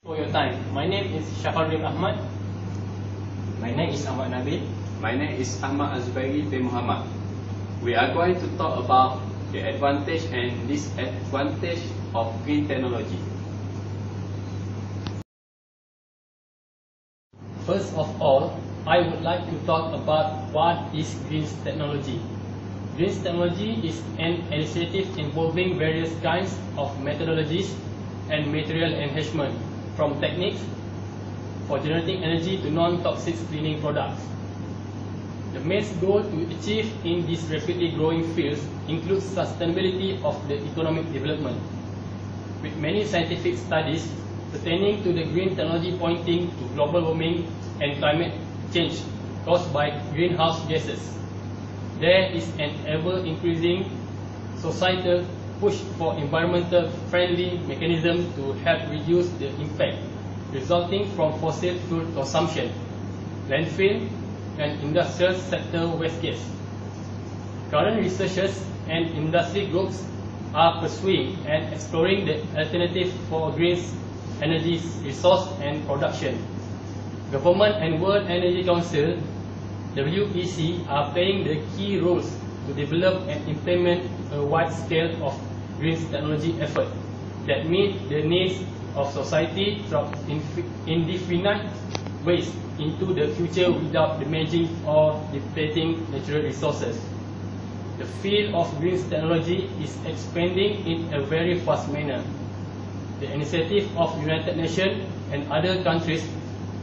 For your time. My name is Shahrul Ahmad. My name is Ahmad Nabil. My name is Ahmad Azbairi bin Muhammad. We are going to talk about the advantage and disadvantage of green technology. First of all, I would like to talk about what is green technology. Green technology is an initiative involving various kinds of methodologies and material enhancement, from techniques for generating energy to non-toxic cleaning products. The main goal to achieve in these rapidly growing fields includes sustainability of the economic development, with many scientific studies pertaining to the green technology pointing to global warming and climate change caused by greenhouse gases. There is an ever-increasing societal push for environmental-friendly mechanisms to help reduce the impact resulting from fossil fuel consumption, landfill, and industrial sector waste gas. Current researchers and industry groups are pursuing and exploring the alternative for green energy resource and production. Government and World Energy Council (WEC) are playing the key roles to develop and implement a wide scale of green technology effort that meet the needs of society through indefinite ways into the future without damaging or depleting natural resources. The field of green technology is expanding in a very fast manner. The initiative of United Nations and other countries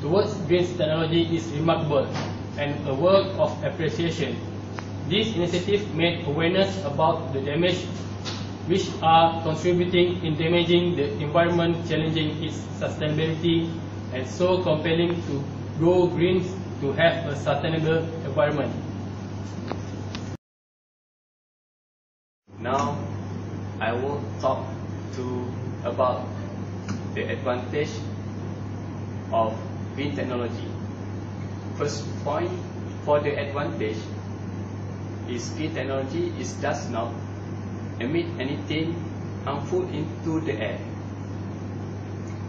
towards green technology is remarkable and a work of appreciation. This initiative made awareness about the damage which are contributing in damaging the environment, challenging its sustainability, and so compelling to go green to have a sustainable environment. Now, I will talk about the advantage of green technology. First point for the advantage is green technology does not emit anything harmful into the air.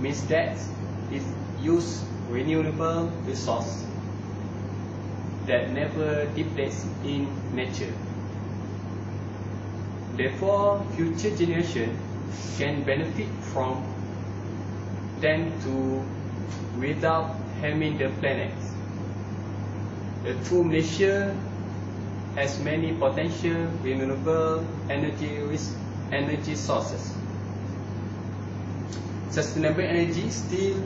Means that it uses renewable resource that never depletes in nature. Therefore, future generations can benefit from them without harming the planet. The true Malaysia has many potential renewable energy sources. Sustainable energy still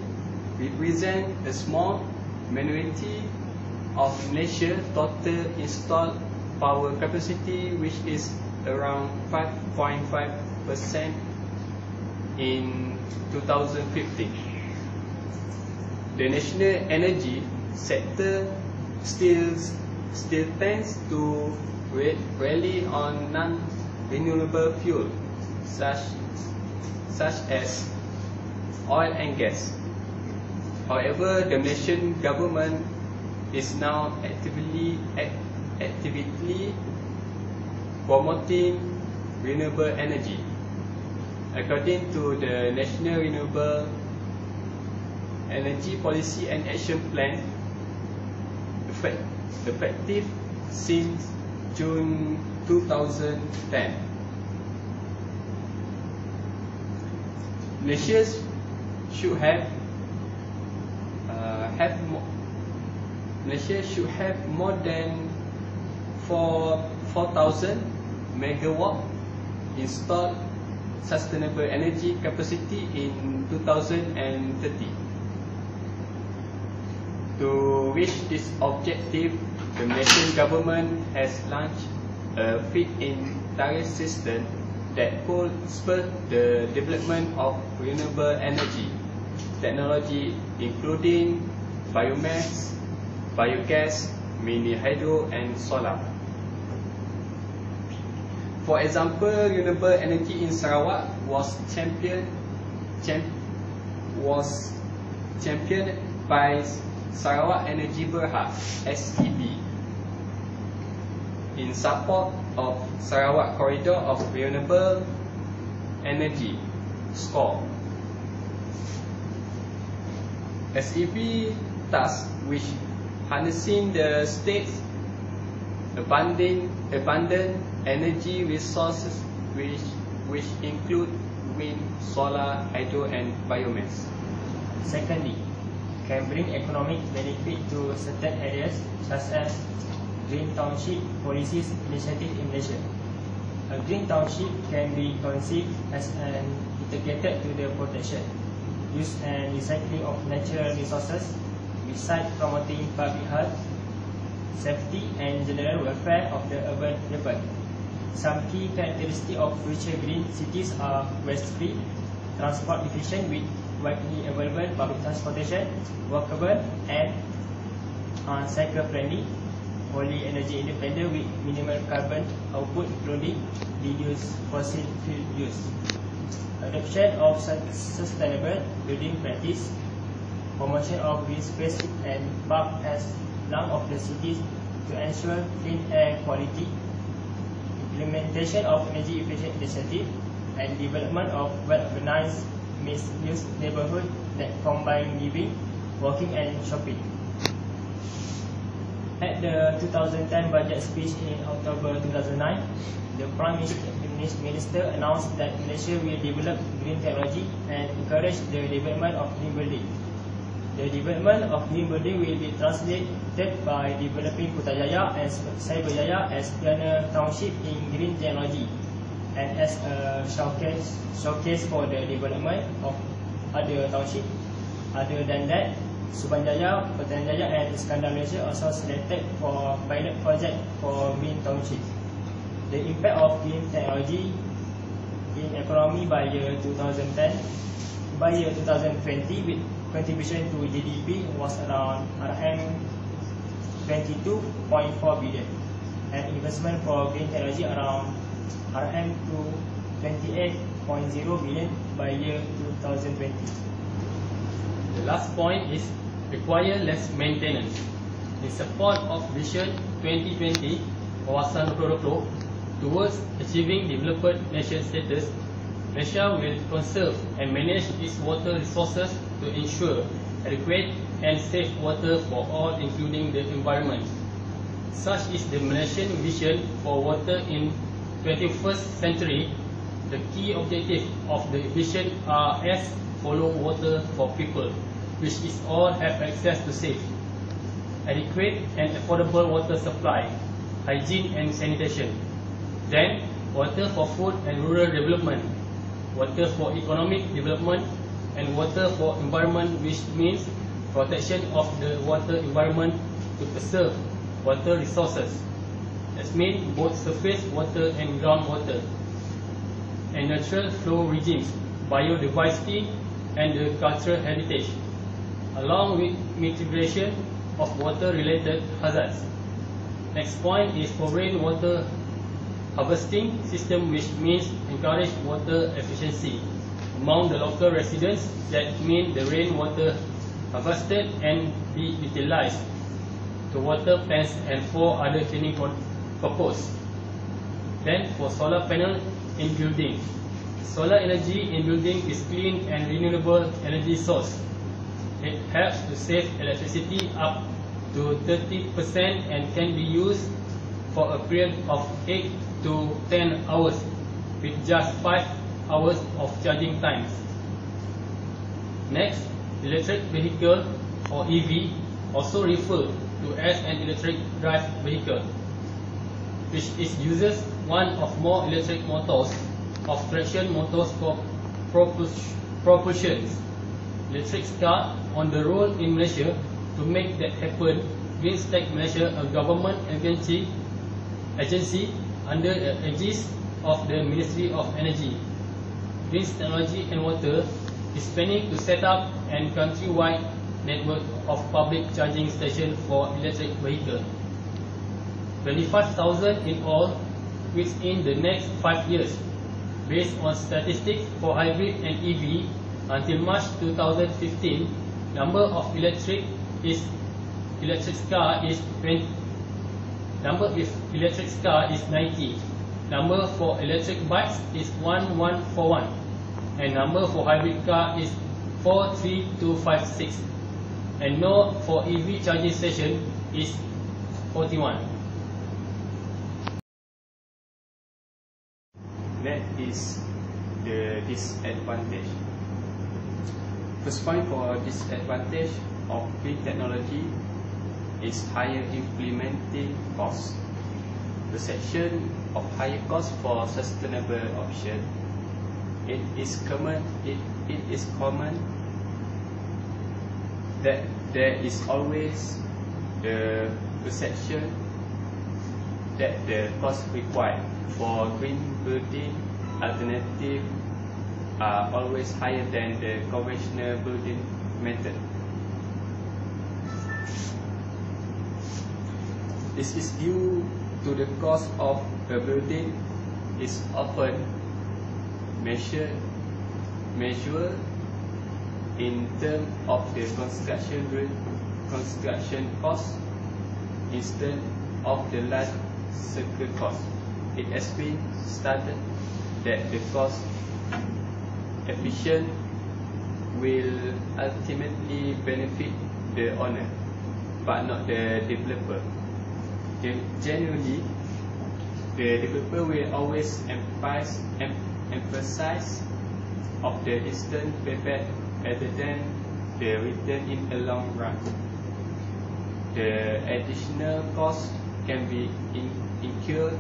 represents a small minority of Malaysia's total installed power capacity, which is around 5.5% in 2015. The national energy sector still tends to rely on non-renewable fuel such as oil and gas. However, the Malaysian government is now actively promoting renewable energy. According to the National Renewable Energy Policy and Action Plan, effective since June 2010. Malaysia should have more than 4,000 megawatt installed sustainable energy capacity in 2030. To reach this objective, the Malaysian government has launched a feed-in tariff system that could spur the development of renewable energy technology, including biomass, biogas, mini hydro, and solar. For example, renewable energy in Sarawak was championed by Sarawak Energy Berhad (SEB) in support of Sarawak Corridor of Renewable Energy (SCORE). SEB task which harnessing the state's abundant energy resources which include wind, solar, hydro and biomass. Secondly, can bring economic benefit to certain areas such as green township policies initiative in Malaysia. A green township can be conceived as an integrated to the protection, use and recycling of natural resources, besides promoting public health, safety and general welfare of the urban people. Some key characteristics of future green cities are waste-free, transport efficient with widely available public transportation, walkable and cycle-friendly, wholly energy independent with minimal carbon output including reduced fossil fuel use. Adoption of sustainable building practice, promotion of green space and park as lung of the cities to ensure clean air quality, implementation of energy efficient initiative and development of well-organized mixed-use neighborhood that combine living, working and shopping. At the 2010 budget speech in October 2009, the Prime Minister announced that Malaysia will develop green technology and encourage the development of green building. The development of green building will be translated by developing Putrajaya and Cyberjaya as pioneer township in green technology and as a showcase for the development of other township. Other than that, Subanjaya, Putrajaya and Iskandar Malaysia also selected for pilot project for green township. The impact of green technology in economy by year 2020 with contribution to GDP was around RM22.4 billion and investment for green technology around RM28.0 billion by year 2020. The last point is require less maintenance. In support of Vision 2020 Kawasan 2020 towards achieving developed nation status, Malaysia will conserve and manage its water resources to ensure adequate and safe water for all, including the environment. Such is the Malaysian vision for water in 21st century. The key objective of the vision are as follow: water for people, which is all have access to safe, adequate and affordable water supply, hygiene and sanitation. Then, water for food and rural development, water for economic development, and water for environment, which means protection of the water environment to preserve water resources. That means both surface water and groundwater, and natural flow regimes, biodiversity, and the cultural heritage, along with mitigation of water-related hazards. Next point is for rainwater harvesting system, which means encourage water efficiency among the local residents. That means the rainwater harvested and be utilized to water plants and for other cleaning purpose. Then for solar panel in building, solar energy in building is clean and renewable energy source. It helps to save electricity up to 30% and can be used for a period of 8 to 10 hours with just 5 hours of charging times. Next, electric vehicle or EV, also referred to as an electric drive vehicle, which uses one of more electric motors of traction motors for propulsion. Electric car on the road in Malaysia. To make that happen, Green Stack Malaysia, a government agency under the aegis of the Ministry of Energy, Green Technology and Water, is planning to set up a countrywide network of public charging stations for electric vehicles. 25,000 in all within the next 5 years, based on statistics for hybrid and EV. Until March 2015, number of electric car is 20. Number of electric car is 90. Number for electric bikes is 1141, and number for hybrid car is 43256. And no for EV charging station is 41. That is the disadvantage. First point for disadvantage of green technology is higher implementing cost. The section of higher cost for sustainable option. It is common that there is always the perception that the cost required for green building alternative are always higher than the conventional building method. This is due to the cost of a building is often measured in terms of the construction cost instead of the life cycle cost. It has been stated that the cost efficient will ultimately benefit the owner, but not the developer. Generally, the developer will always emphasize of the instant payback rather than the return in the long run. The additional cost can be incurred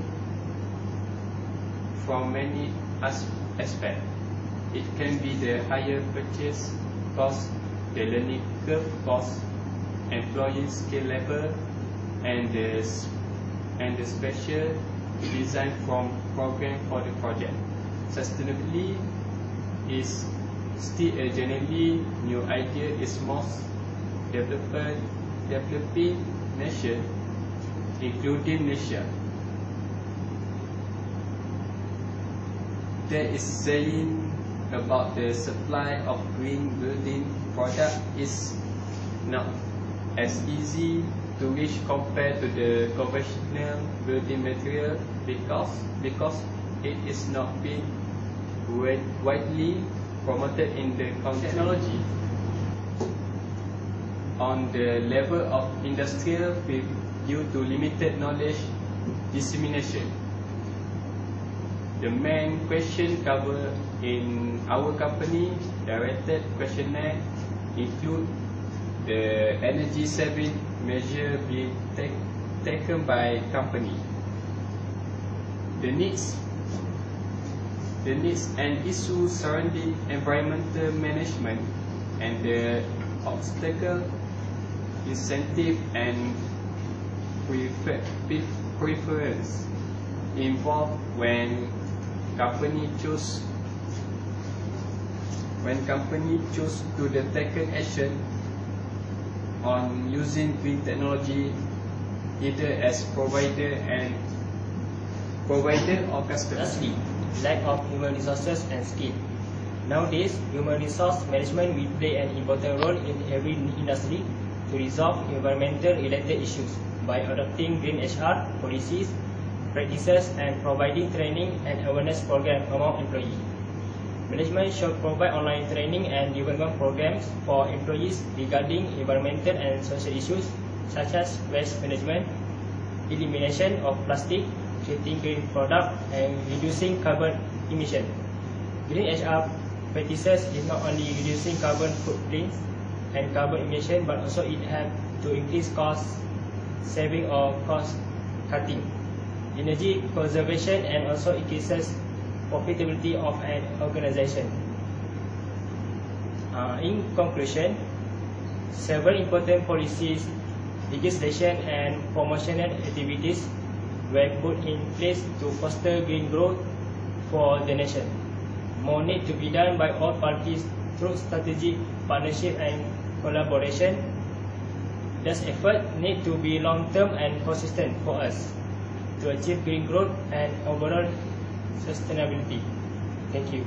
from many aspects. It can be the higher purchase cost, the learning curve cost, employee skill level, and the special design from program for the project. Sustainability is still a generally new idea is most developing nation, including Malaysia. There is saying about the supply of green building product is not as easy to reach compared to the conventional building material because it is not being widely promoted in the technology. On the level of industrial field due to limited knowledge dissemination. The main question covered in our company directed questionnaire include the energy saving measure being taken by company, the needs and issues surrounding environmental management, and the obstacle, incentive and preference involved when company choose to take action on using green technology either as provider or customer. Lastly, lack of human resources and skill. Nowadays, human resource management will play an important role in every industry to resolve environmental related issues by adopting green HR policies, practices and providing training and awareness program among employees. Management should provide online training and development programs for employees regarding environmental and social issues such as waste management, elimination of plastic, creating green product and reducing carbon emission. Green HR practices is not only reducing carbon footprints and carbon emission but also it helps to increase cost saving or cost cutting, energy conservation and also increases profitability of an organization. In conclusion, several important policies, legislation and promotional activities were put in place to foster green growth for the nation. More need to be done by all parties through strategic partnership and collaboration. This effort need to be long-term and consistent for us to achieve green growth and overall sustainability. Thank you.